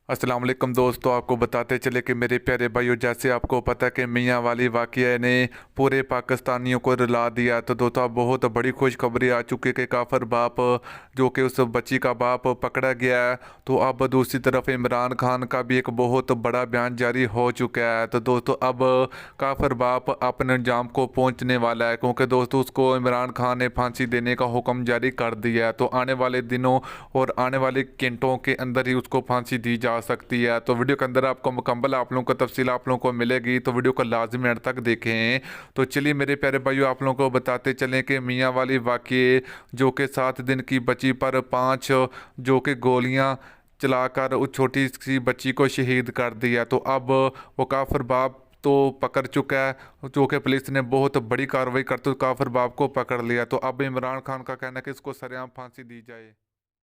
अस्सलाम वालेकुम दोस्तों, आपको बताते चले कि मेरे प्यारे भाइयों, जैसे आपको पता है कि मियाँ वाली वाक़या ने पूरे पाकिस्तानियों को रुला दिया। तो दोस्तों अब बहुत बड़ी खुशखबरी आ चुकी है कि काफर बाप जो कि उस बच्ची का बाप पकड़ा गया है। तो अब दूसरी तरफ इमरान खान का भी एक बहुत बड़ा बयान जारी हो चुका है। तो दोस्तों अब काफर बाप अपने अंजाम को पहुंचने वाला है, क्योंकि दोस्तों उसको इमरान खान ने फांसी देने का हुक्म जारी कर दिया है। तो आने वाले दिनों और आने वाले घंटों के अंदर ही उसको फांसी दी जा सकती है। तो वीडियो के अंदर आपको मुकम्मल आप लोगों को तफसील आप लोगों को मिलेगी, तो वीडियो को लाजमी अंत तक देखें। तो चलिए मेरे प्यारे भाइयों, आप लोगों को बताते चलें कि मियाँ वाली वाक़ये जो कि 7 दिन की बच्ची पर 5 जो कि गोलियां चलाकर उस छोटी सी बच्ची को शहीद कर दिया। तो अब वो काफिर बाप तो पकड़ चुका है, जो कि पुलिस ने बहुत बड़ी कार्रवाई करते हुए काफिर बाप को पकड़ लिया। तो अब इमरान खान का कहना है कि इसको सरेआम फांसी दी जाए।